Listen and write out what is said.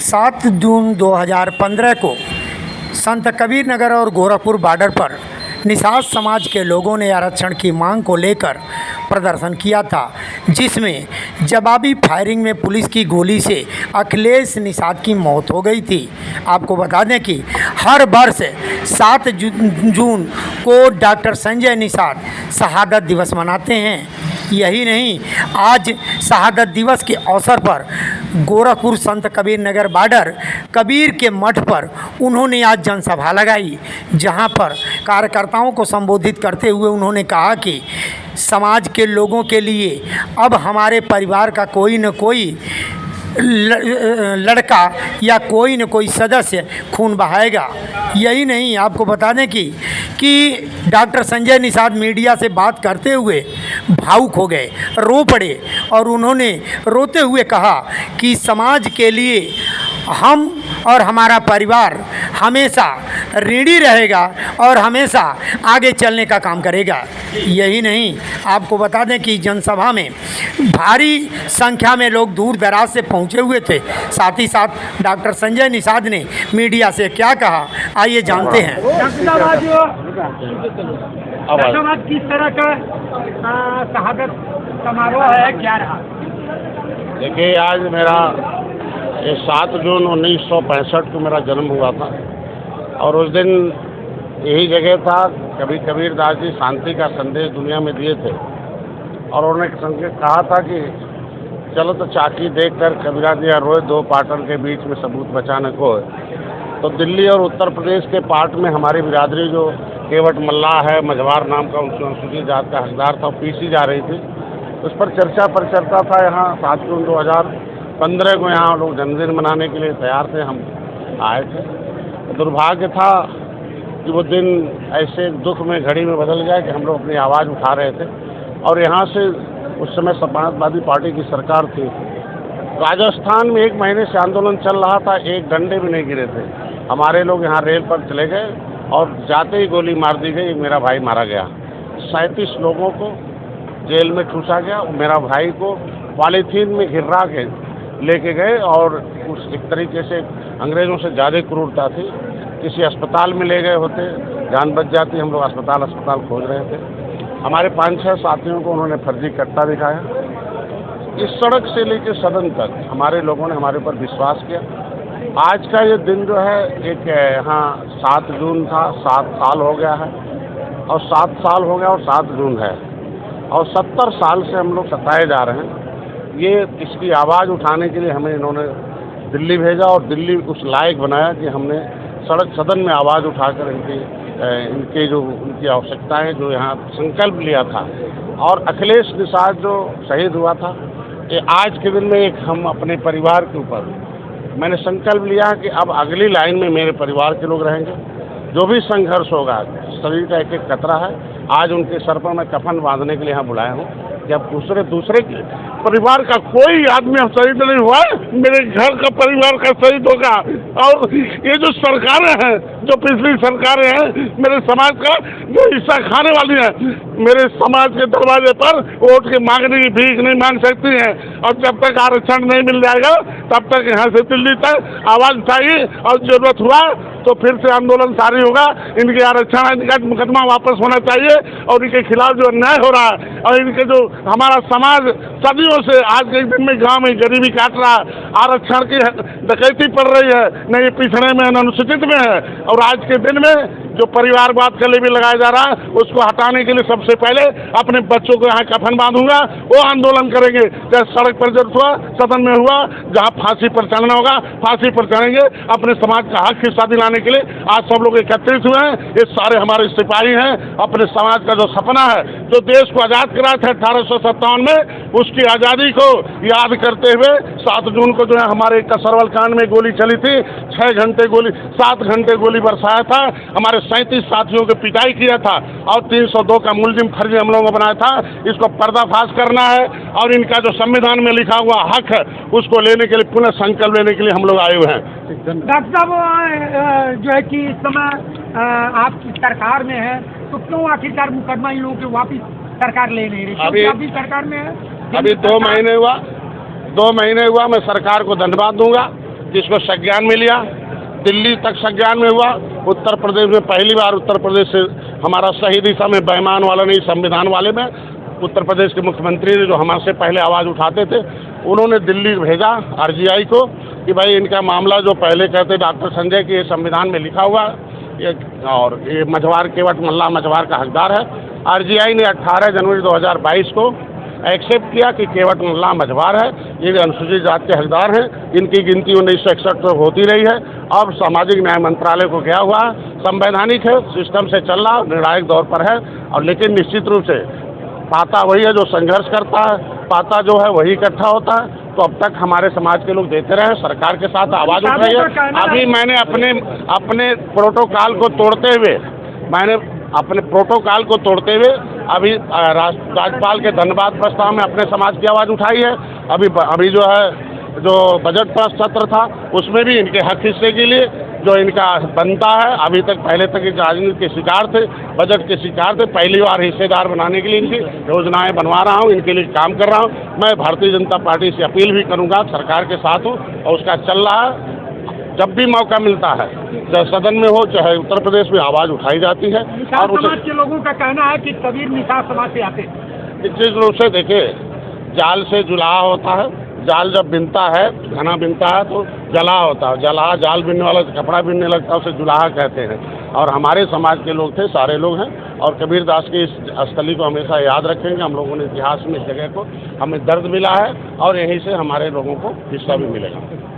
7 जून 2015 को संत कबीर नगर और गोरखपुर बॉर्डर पर निषाद समाज के लोगों ने आरक्षण की मांग को लेकर प्रदर्शन किया था, जिसमें जवाबी फायरिंग में पुलिस की गोली से अखिलेश निषाद की मौत हो गई थी। आपको बता दें कि हर वर्ष 7 जून को डॉक्टर संजय निषाद शहादत दिवस मनाते हैं। यही नहीं, आज शहादत दिवस के अवसर पर गोरखपुर संत कबीर नगर बॉर्डर कबीर के मठ पर उन्होंने आज जनसभा लगाई, जहां पर कार्यकर्ताओं को संबोधित करते हुए उन्होंने कहा कि समाज के लोगों के लिए अब हमारे परिवार का कोई न कोई लड़का या कोई न कोई सदस्य खून बहाएगा। यही नहीं, आपको बता दें कि डॉक्टर संजय निषाद मीडिया से बात करते हुए भावुक हो गए, रो पड़े और उन्होंने रोते हुए कहा कि समाज के लिए हम और हमारा परिवार हमेशा ऋणी रहेगा और हमेशा आगे चलने का काम करेगा। यही नहीं, आपको बता दें कि जनसभा में भारी संख्या में लोग दूर दराज से पहुंचे हुए थे। साथ ही साथ डॉक्टर संजय निषाद ने मीडिया से क्या कहा, आइए जानते हैं। आज किस तरह का शहादत समारोह है, क्या रहा? देखिए, आज मेरा 7 जून 1965 को मेरा जन्म हुआ था और उस दिन यही जगह था कबीर दास जी शांति का संदेश दुनिया में दिए थे और उन्होंने कहा था कि चलो तो चाकी देखकर कबीरा दिया रोए, दो पाटन के बीच में सबूत बचाने को। तो दिल्ली और उत्तर प्रदेश के पार्ट में हमारी बिरादरी जो केवट मल्लाह है, मझवार नाम का उनकी अनुसूचित जात का हकदार था, वो पीसी जा रही थी। उस पर चर्चा पर चलता था। यहाँ 7 जून 2015 को यहाँ लोग जन्मदिन मनाने के लिए तैयार थे, हम आए थे। दुर्भाग्य था कि वो दिन ऐसे दुख में घड़ी में बदल गया कि हम लोग अपनी आवाज़ उठा रहे थे और यहाँ से उस समय समाजवादी पार्टी की सरकार थी। राजस्थान में 1 महीने से आंदोलन चल रहा था, एक डंडे भी नहीं गिरे थे। हमारे लोग यहाँ रेल पर चले गए और जाते ही गोली मार दी गई, मेरा भाई मारा गया। 37 लोगों को जेल में ठूसा गया। मेरा भाई को पॉलीथीन में घिरा के लेके गए और उस एक तरीके से अंग्रेज़ों से ज़्यादा क्रूरता थी। किसी अस्पताल में ले गए होते, जान बच जाती। हम लोग अस्पताल खोज रहे थे। हमारे 5-6 साथियों को उन्होंने फर्जी कट्टा दिखाया। इस सड़क से लेकर सदन तक हमारे लोगों ने हमारे ऊपर विश्वास किया। आज का ये दिन जो है, एक यहाँ 7 जून था, 7 साल हो गया है और 7 साल हो गया और 7 जून है और 70 साल से हम लोग सताए जा रहे हैं। ये इसकी आवाज़ उठाने के लिए हमें इन्होंने दिल्ली भेजा और दिल्ली उस लायक बनाया कि हमने सदन में आवाज़ उठाकर इनके जो उनकी आवश्यकताएं, जो यहाँ संकल्प लिया था। और अखिलेश निषाद जो शहीद हुआ था, ये आज के दिन में एक हम अपने परिवार के ऊपर मैंने संकल्प लिया कि अब अगली लाइन में मेरे परिवार के लोग रहेंगे। जो भी संघर्ष होगा, शरीर का एक कतरा है। आज उनके सर पर मैं कफन बांधने के लिए यहाँ बुलाया हूँ कि अब दूसरे के परिवार का कोई आदमी शहीद नहीं हुआ, मेरे घर का परिवार का शहीद होगा। और ये जो सरकारें हैं, जो पिछली सरकारें हैं, मेरे समाज का जो हिस्सा खाने वाली हैं, मेरे समाज के दरवाजे पर वोट के मांगने की भीख नहीं मांग सकती हैं। और जब तक आरक्षण नहीं मिल जाएगा तब तक यहाँ से दिल्ली तक आवाज़ उठाइए और जरूरत हुआ तो फिर से आंदोलन जारी होगा। इनके आरक्षण, इनका मुकदमा वापस होना चाहिए और इनके खिलाफ जो अन्याय हो रहा है और इनके जो हमारा समाज सदियों से आज के दिन में गांव में गरीबी काट रहा है, आरक्षण की डकैती पड़ रही है, न ये पिछड़े में न अनुसूचित में है। और आज के दिन में जो परिवारवाद का लेबल लगाया जा रहा है, उसको हटाने के लिए सबसे पहले अपने बच्चों को यहाँ कफन बांधूंगा। वो आंदोलन करेंगे, चाहे सड़क पर जरूरत हुआ, सदन में हुआ, जहाँ फांसी पर चढ़ना होगा फांसी पर चढ़ेंगे। अपने समाज का हक हिस्सा दिलाने के लिए आज सब लोग एकत्रित हुए हैं। ये सारे हमारे सिपाही हैं। अपने समाज का जो सपना है, जो देश को आज़ाद कराया था 1857 में, उसकी आज़ादी को याद करते हुए 7 जून को जो है हमारे कसरवल कांड में गोली चली थी, 7 घंटे गोली बरसाया था। हमारे 37 साथियों की पिटाई किया था और 302 का मुलजिम फर्जी हम लोगों को बनाया था। इसको पर्दाफाश करना है और इनका जो संविधान में लिखा हुआ हक है उसको लेने के लिए, पुनः संकल्प लेने के लिए हम लोग आए हुए हैं। डॉक्टर साहब, जो है कि इस समय आपकी सरकार में है, तो क्यों आखिरकार मुकदमा इन लोगों के वापिस सरकार ले नहीं रही? अभी सरकार में है, अभी 2 महीने हुआ मैं सरकार को धन्यवाद दूंगा। जिसको संज्ञान में लिया, दिल्ली तक संज्ञान में हुआ, उत्तर प्रदेश में पहली बार उत्तर प्रदेश से हमारा सही दिशा में बेईमान वाला नहीं संविधान वाले में उत्तर प्रदेश के मुख्यमंत्री ने जो हमारे पहले आवाज़ उठाते थे उन्होंने दिल्ली भेजा आरजीआई को कि भाई इनका मामला जो पहले कहते डॉक्टर संजय कि ये संविधान में लिखा हुआ ये और ये मझवार केवट मल्ला मझवार का हकदार है। आरजीआई ने 18 जनवरी 2022 को एक्सेप्ट किया कि केवट मल्ला मझवार है, ये अनुसूचित जाति के हकदार हैं, इनकी गिनती 1961 तक होती रही है। अब सामाजिक न्याय मंत्रालय को गया हुआ संवैधानिक है, सिस्टम से चल रहा, निर्णायक दौर पर है। और लेकिन निश्चित रूप से पाता वही है जो संघर्ष करता है, पाता जो है वही इकट्ठा होता है। तो अब तक हमारे समाज के लोग देते रहे, सरकार के साथ आवाज़ उठ रही है। अभी मैंने अपने प्रोटोकॉल को तोड़ते हुए अभी राज्यपाल के धन्यवाद प्रस्ताव में अपने समाज की आवाज़ उठाई है। अभी जो है जो बजट सत्र था उसमें भी इनके हक हिस्से के लिए जो इनका बनता है, अभी तक पहले तक राजनीति के शिकार थे, बजट के शिकार थे, पहली बार हिस्सेदार बनाने के लिए इनकी योजनाएं बनवा रहा हूं, इनके लिए काम कर रहा हूं। मैं भारतीय जनता पार्टी से अपील भी करूंगा, सरकार के साथ हूं और उसका चल रहा है। जब भी मौका मिलता है, चाहे सदन में हो चाहे उत्तर प्रदेश में, आवाज़ उठाई जाती है। और समाज के लोगों का कहना है कि कबीर निषाद समाज से आते हैं। निश्चित रूप से देखिए, जाल से जुलाहा होता है, जाल जब बिनता है, घना बिनता है तो जलाहा होता है, जलाहा जाल बिनने वाला कपड़ा बिनने लगता है, उसे जुलाहा कहते हैं। और हमारे समाज के लोग थे, सारे लोग हैं और कबीर दास की इस स्थली को हमेशा याद रखेंगे। हम लोगों ने इतिहास में इस जगह को हमें दर्द मिला है और यहीं से हमारे लोगों को हिस्सा भी मिलेगा।